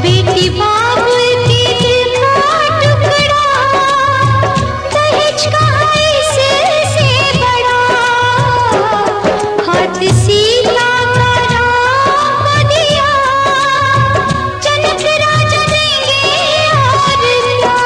बेटी बाबुल के दिल का टुकड़ा, दहेज कहाँ इससे बड़ा, हाथ सीता का राम को दिया, जनक राजा देंगे और क्या।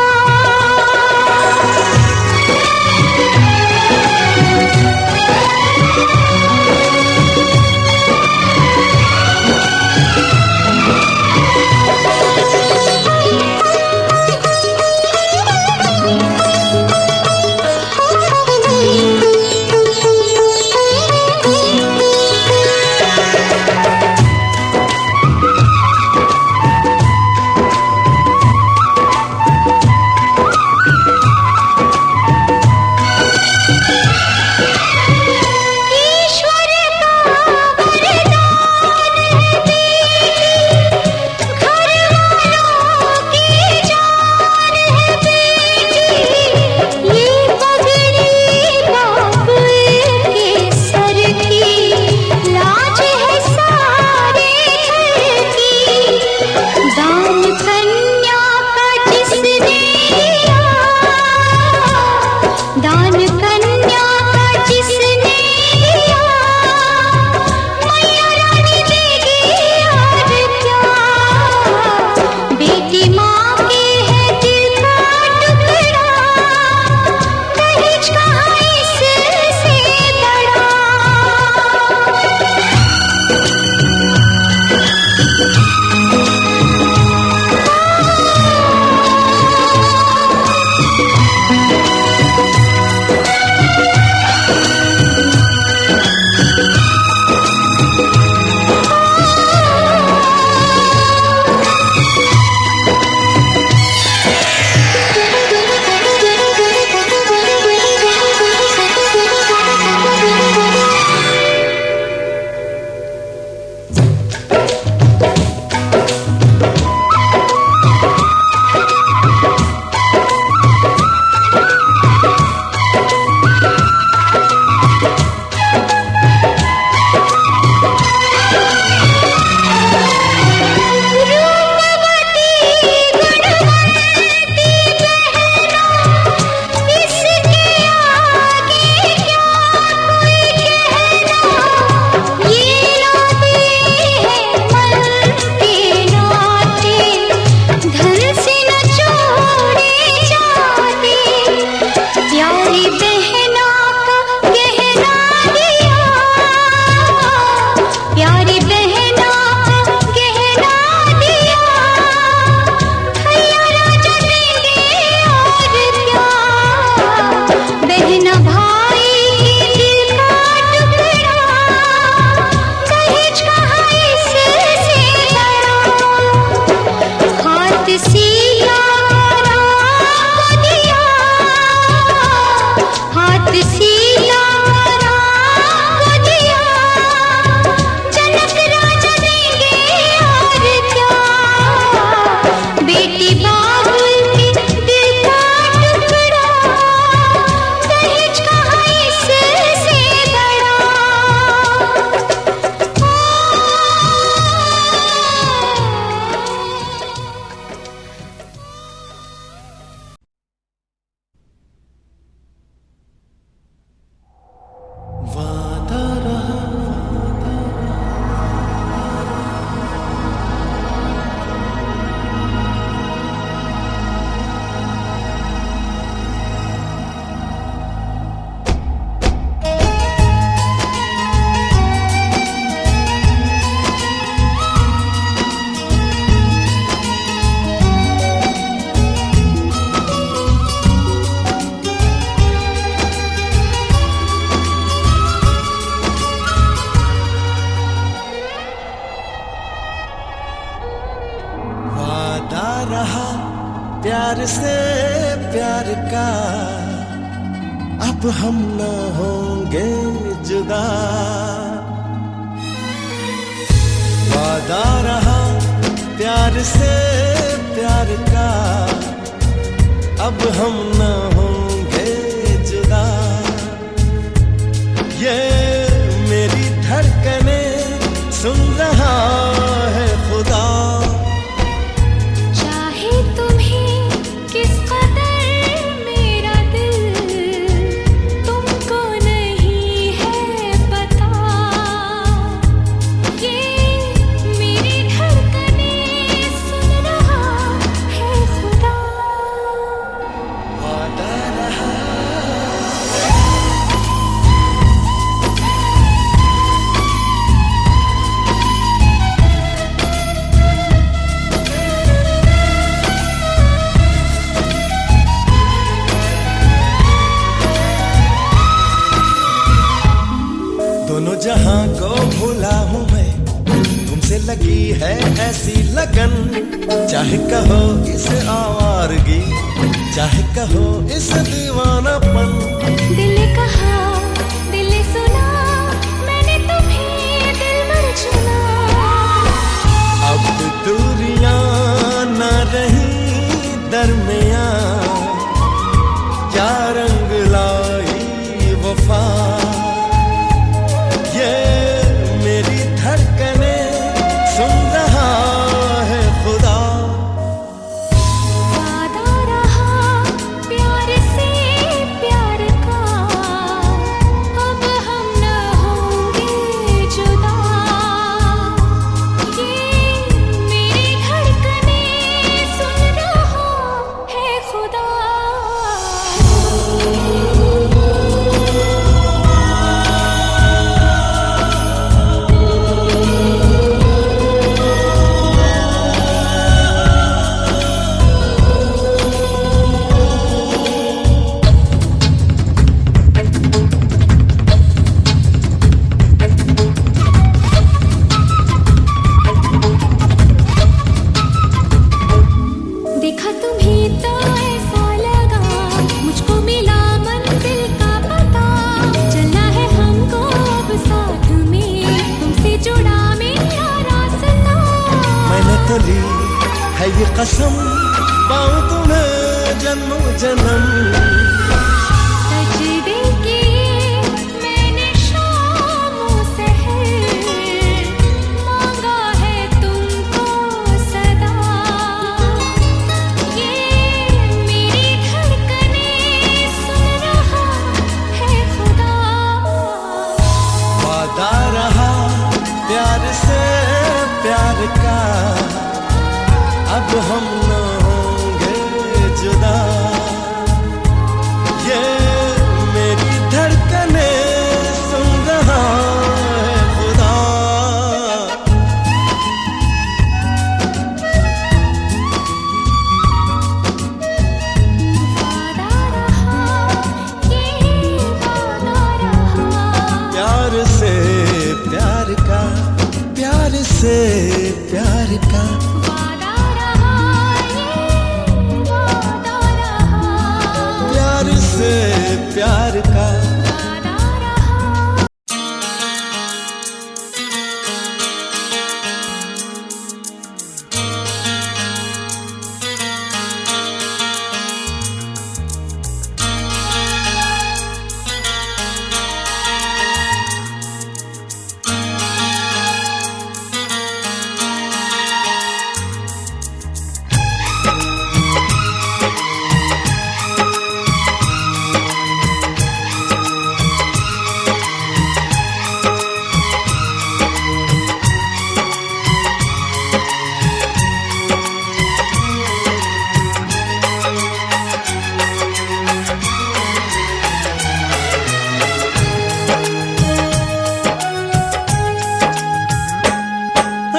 प्यार से प्यार का अब हम न होंगे जुदा, वादा रहा प्यार से प्यार का अब हम न होंगे जुदा। ये मेरी धड़कने सुन रहा है खुदा, लगी है ऐसी लगन, चाहे कहो इस आवारगी, चाहे कहो इस दीवानापन। दिल कहा दिल सुना, मैंने तुम्हें दिलबर चुना। अब दूरियां न रही दरमियां, क्या रंग लाई वफा। ये मेरी धड़कने सुन रहा है खुदा। वादा रहा प्यार से प्यार का, अब हम न होंगे जुदा। ये मेरी धड़कने सुन रहा है खुदा। देखा तुम्हें तो ऐसा लगा, मुझको मिला मंजिल का पता। चलना है हमको अब साथ में, तुमसे जुड़ा मेरा रास्ता। मैंने तो ली है ये कसम, पाऊं तुम्हें जन्म जन्म। सजदे किए मैंने शामों सहर, मांगा है तुमको सदा। ये मेरी धड़कने सुन रहा है खुदा। वादा रहा प्यार से प्यार का, अब हम न होंगे जुदा। ये मेरी धड़कने सुन रहा है खुदा। वादा रहा ये वादा रहा, प्यार से प्यार का, प्यार से प्यार का। वादा रहा ये वादा रहा, प्यार से प्यार का। वादा रहा।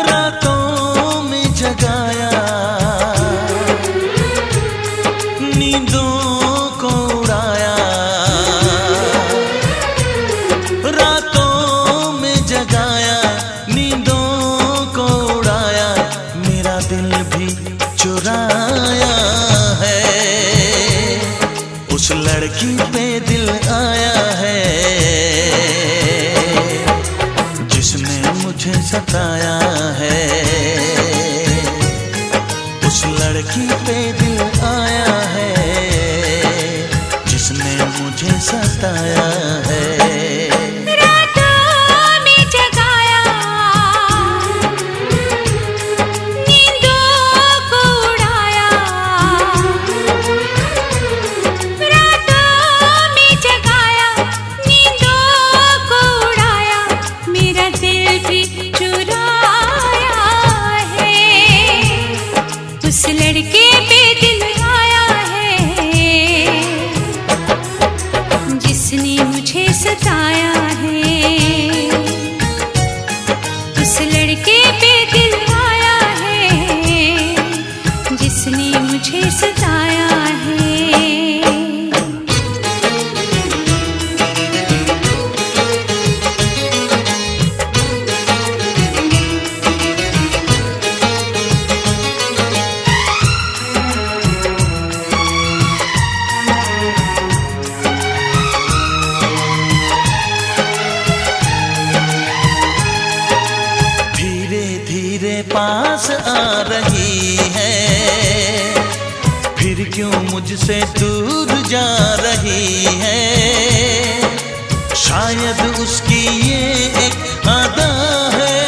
रातों में जगाया, नींदों को उड़ाया। रातों में जगाया, नींदों को उड़ाया। मेरा दिल भी चुराया है, उस लड़की पे दिल आया है जिसने मुझे सताया है। उस लड़की पे दिल आया है जिसने मुझे सताया है। रातों में जगाया, नींदों को उड़ाया। रातों में जगाया, नींदों को उड़ाया। मेरा दिल भी चुराया है, उस लड़के पे दिल आया है जिसने मेरे पास आ रही है, फिर क्यों मुझसे दूर जा रही है। शायद उसकी ये एक अदा है,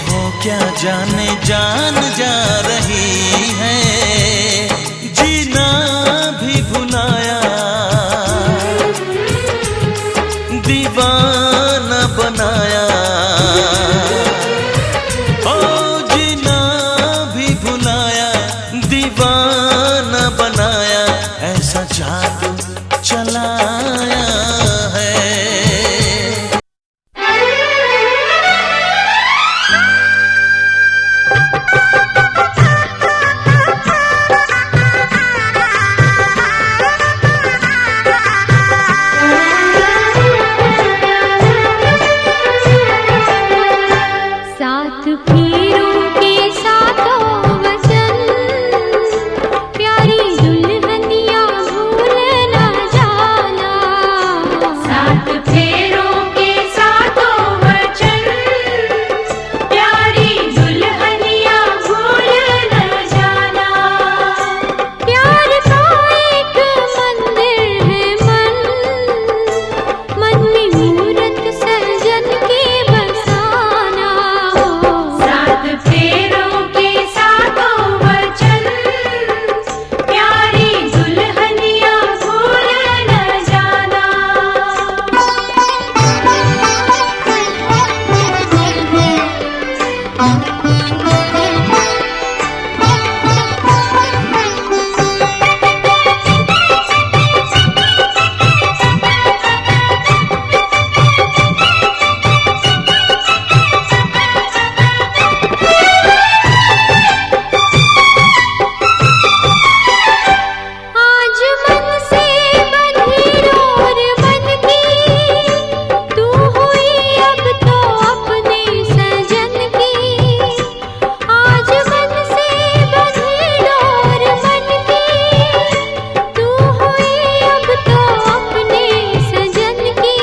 वो क्या जाने जान जा रही है। जीना भी भुलाया, दीवाना बनाया। ओ जीना भी भुलाया, दीवाना बनाया, ऐसा जादू चलाया है। सात फेरों के सातों वचन, प्यारी दुल्हनिया भूल न जाना। सात फेरों के सातों वचन, प्यारी दुल्हनिया भूल न जाना। प्यार का एक मंदिर है मन, मन में मूरत सजन के बसाना। सात फेरों के सातों वचन, प्यारी दुल्हनिया भूल न जाना। आज मन से बंधी डोर मन की, तू हुई अब तो अपने सजन की। आज मन से बंधी डोर मन की, तू हुई अब तो अपने सजन की।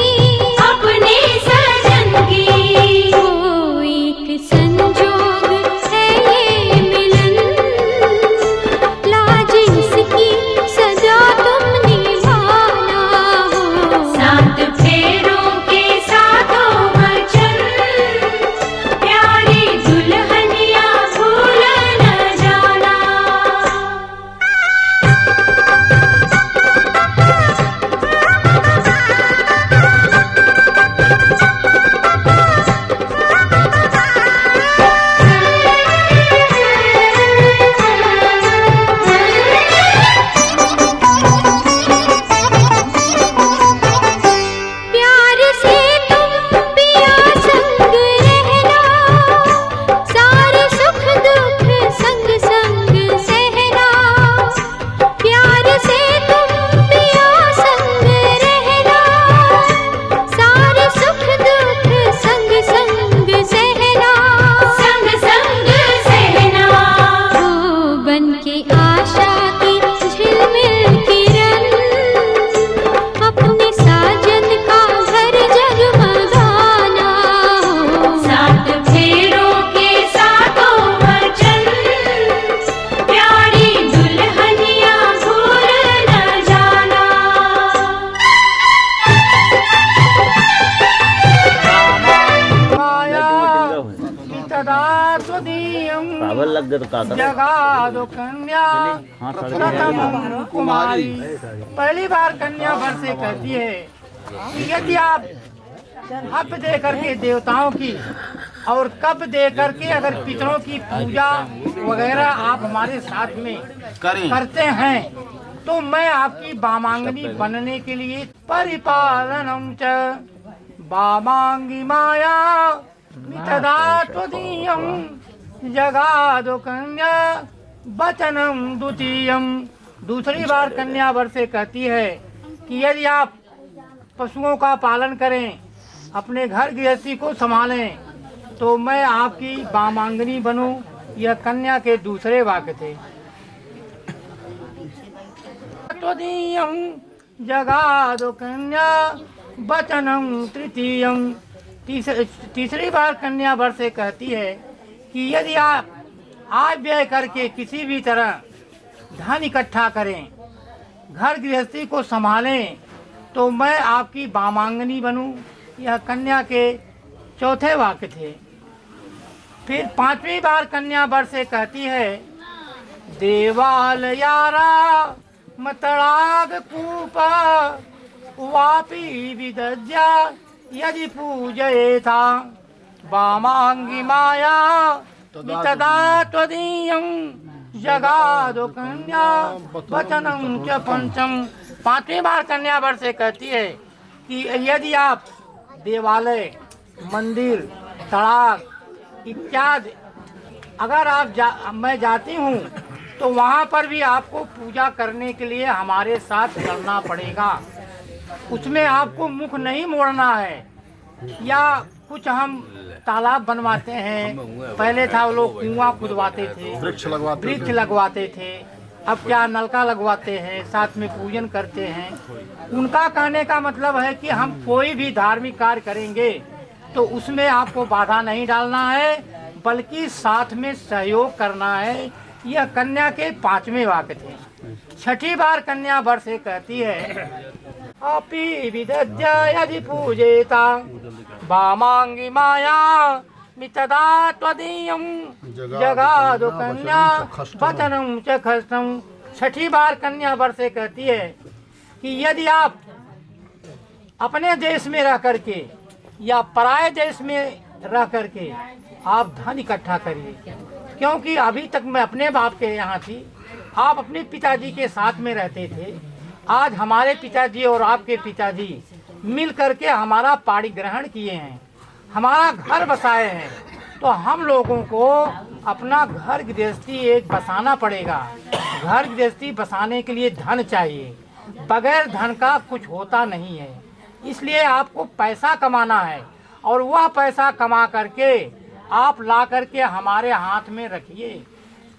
अपने सजन की वो एक संजोग है ये मिलन, लाज इसकी सजा तुम निभाना। सात फेरों के सातों वचन, प्यारी दुल्हनिया भूल न जाना। प्यार से तुम पिया संग रहना, सारे सुख दुख संग संग सहना। प्यार से तुम पिया संग रहना, सारे सुख दुख संग संग सहना। संग संग सहना वो बन के आशा की झिलमिल किरण, अपने साजन का घर जगमगाना। सात फेरों के सातों वचन, प्यारी दुल्हनिया भूल न जाना। पागल लग गए तो का करे? जगादो कन्या हाँ, प्रथम कुमारी। पहली बार कन्या वर से कहती है कि यदि आप हक दे करके देवताओं की और कब दे करके अगर पितरों की पूजा वगैरह आप हमारे साथ में करते हैं, तो मैं आपकी वामांगनी बनने के लिए परिपालनम च वामांगी माया मितदा त्वदीयम जगादो कन्या वचनम द्वितीयम। दूसरी बार कन्या वर से कहती है कि यदि आप पशुओं का पालन करें, अपने घर गृहस्थी को संभालें, तो मैं आपकी वामांगनी बनूं। यह कन्या के दूसरे वाक्य थे। त्वदीयं जगादो कन्या वचनं तृतीयं तीसरी बार कन्या वर से कहती है कि यदि आप आय व्यय करके किसी भी तरह धन इकट्ठा करें, घर गृहस्थी को संभालें, तो मैं आपकी वामांगनी बनूं। यह कन्या के चौथे वाक्य थे। फिर पांचवी बार कन्या वर से कहती है, देवाल यारा मतड़ाग कूप वापी विदज्या यदि पूजये था वामांगी माया वितदा त्वदीयं जगादो कन्या वचनं च पंचम। पांचवी बार कन्या वर से कहती है कि यदि आप देवालय, मंदिर, तड़ाग इत्यादि अगर आप मैं जाती हूँ तो वहाँ पर भी आपको पूजा करने के लिए हमारे साथ चलना पड़ेगा। उसमें आपको मुख नहीं मोड़ना है। या कुछ हम तालाब बनवाते हैं, पहले था वो लोग कुआं खुदवाते थे, वृक्ष लगवाते थे, अब क्या नलका लगवाते हैं, साथ में पूजन करते हैं। उनका कहने का मतलब है कि हम कोई भी धार्मिक कार्य करेंगे तो उसमें आपको बाधा नहीं डालना है, बल्कि साथ में सहयोग करना है। यह कन्या के पांचवें वाक्य थे। छठी बार कन्या वर से कहती है, अपि विदज्या यदि पूजेता वामांगी माया मितदा त्वदीयं जगादो कन्या वचनं च खष्टं। छठी बार कन्या वर से कहती है कि यदि आप अपने देश में रह करके या पराये देश में रह करके आप धन इकट्ठा करिए, क्योंकि अभी तक मैं अपने बाप के यहाँ थी, आप अपने पिताजी के साथ में रहते थे। आज हमारे पिताजी और आपके पिताजी मिल करके हमारा पाणी ग्रहण किए हैं, हमारा घर बसाए हैं, तो हम लोगों को अपना घर गृहस्थी एक बसाना पड़ेगा। घर गृहस्थी बसाने के लिए धन चाहिए, बगैर धन का कुछ होता नहीं है। इसलिए आपको पैसा कमाना है और वह पैसा कमा करके आप ला करके हमारे हाथ में रखिए,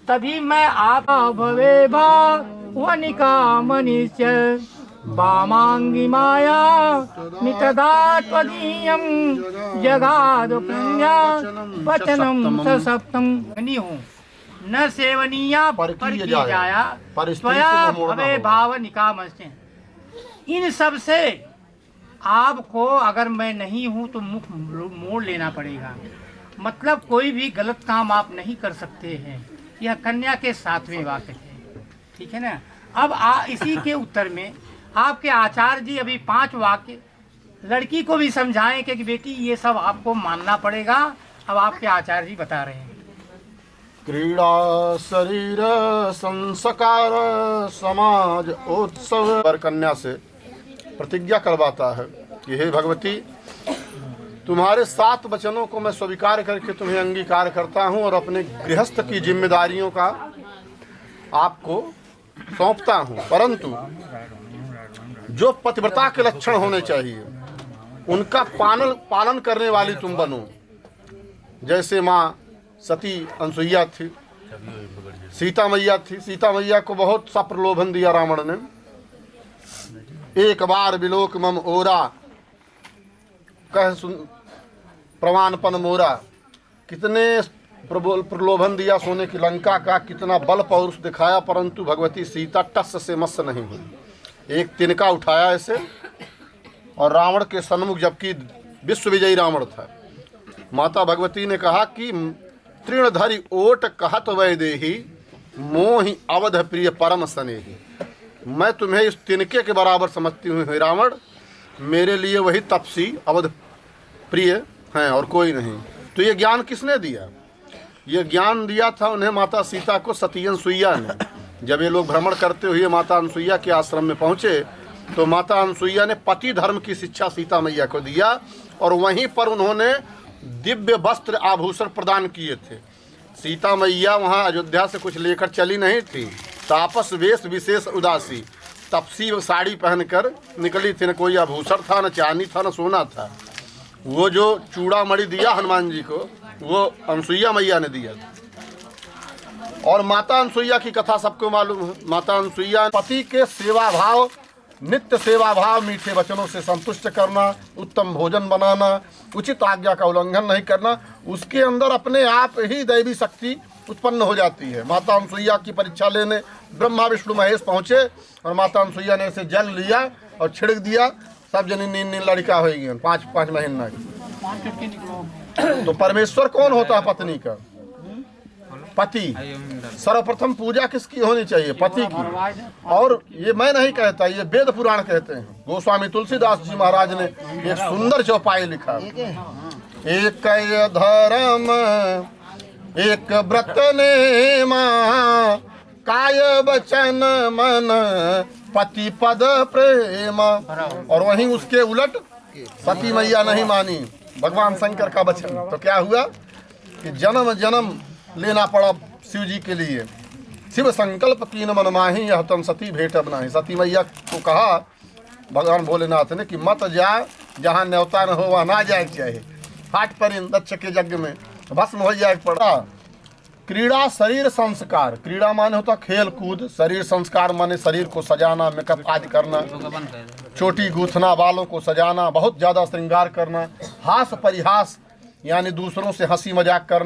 तभी मैं आप भवे भावनिका मनीष्य वामांगी माया मितदा त्वदीयं जगादो कन्या वचनं स सप्तम। न सेवनीया पर की जाया स्वया भवे भावनिका मनीष्य। इन सब से आपको अगर मैं नहीं हूँ तो मुख मोड़ लेना पड़ेगा, मतलब कोई भी गलत काम आप नहीं कर सकते हैं। यह कन्या के सातवें वाक्य है, ठीक है ना। अब इसी के उत्तर में आपके आचार्य जी अभी 5 वाक्य लड़की को भी समझाएं कि बेटी ये सब आपको मानना पड़ेगा। अब आपके आचार्य जी बता रहे हैं। क्रीड़ा शरीर संस्कार समाज उत्सव पर कन्या से प्रतिज्ञा करवाता है कि हे भगवती, तुम्हारे 7 वचनों को मैं स्वीकार करके तुम्हें अंगीकार करता हूँ और अपने गृहस्थ की जिम्मेदारियों का आपको सौंपता हूँ, परंतु जो पतिव्रता के लक्षण होने चाहिए उनका पालन करने वाली तुम बनो। जैसे माँ सती अनसुईया थी, सीता मैया थी। सीता मैया को बहुत सा प्रलोभन दिया रावण ने। एक बार विलोक मम ओरा कह सुन प्रमाणपन मोरा। कितने प्रलोभन दिया सोने की लंका का, कितना बल पौरुष दिखाया, परंतु भगवती सीता टस से मस नहीं हुई। एक तिनका उठाया ऐसे और रावण के सन्मुख, जबकि विश्व विजयी रावण था, माता भगवती ने कहा कि तृणधरि ओट कहत वैदेही मोहि अवध प्रिय परम स्नेही। मैं तुम्हें इस तिनके के बराबर समझती हूँ हे रावण, मेरे लिए वही तपसी अवध प्रिय हैं और कोई नहीं। तो ये ज्ञान किसने दिया? ये ज्ञान दिया था उन्हें माता सीता को सती अनसुईया ने। जब ये लोग भ्रमण करते हुए माता अनसुईया के आश्रम में पहुँचे तो माता अनसुईया ने पति धर्म की शिक्षा सीता मैया को दिया और वहीं पर उन्होंने दिव्य वस्त्र आभूषण प्रदान किए थे। सीता मैया वहाँ अयोध्या से कुछ लेकर चली नहीं थी, तापस वेश विशेष उदासी, तपसी साड़ी पहनकर निकली थी। न कोई आभूषण था, न चांदी था, न सोना था। वो जो चूड़ा मणि दिया हनुमान जी को, वो अनसुईया मैया ने दिया था। और माता अनसुईया की कथा सबको मालूम है। माता अनसुईया पति के सेवा भाव नित्य सेवा भाव, मीठे वचनों से संतुष्ट करना, उत्तम भोजन बनाना, उचित आज्ञा का उल्लंघन नहीं करना, उसके अंदर अपने आप ही दैवी शक्ति उत्पन्न हो जाती है। माता अनसुईया की परीक्षा लेने ब्रह्मा विष्णु महेश पहुँचे और माता अनसुईया ने इसे जल लिया और छिड़क दिया, सब जनी नींद लड़का हो गई 5 महीना की। तो परमेश्वर कौन होता है पत्नी का? पति। सर्वप्रथम पूजा किसकी होनी चाहिए? पति की। और ये मैं नहीं कहता, ये वेद पुराण कहते हैं। गोस्वामी तुलसीदास जी महाराज ने एक सुंदर चौपाई लिखा, एक धर्म एक व्रत ने माँ, काय वचन मन पति पद प्रेम। और वहीं उसके उलट सती मैया नहीं मानी भगवान शंकर का वचन, तो क्या हुआ कि जन्म जन्म लेना पड़ा शिव जी के लिए। शिव संकल्प कीन मन माही, यह तन सती भेट अब नाही। सती मैया को कहा भगवान भोलेनाथ ने कि मत जा, जहाँ न्योता न हो वहाँ ना जाए चाहिए। हाट पर इन दक्ष के यज्ञ में भस्म हो जाए पड़ा। क्रीड़ा शरीर संस्कार, क्रीड़ा माने होता खेल कूद, शरीर संस्कार माने शरीर को सजाना, मेकअप आदि करना, चोटी गूथना, बालों को सजाना, बहुत ज़्यादा श्रृंगार करना, हास परिहास यानी दूसरों से हंसी मजाक करना।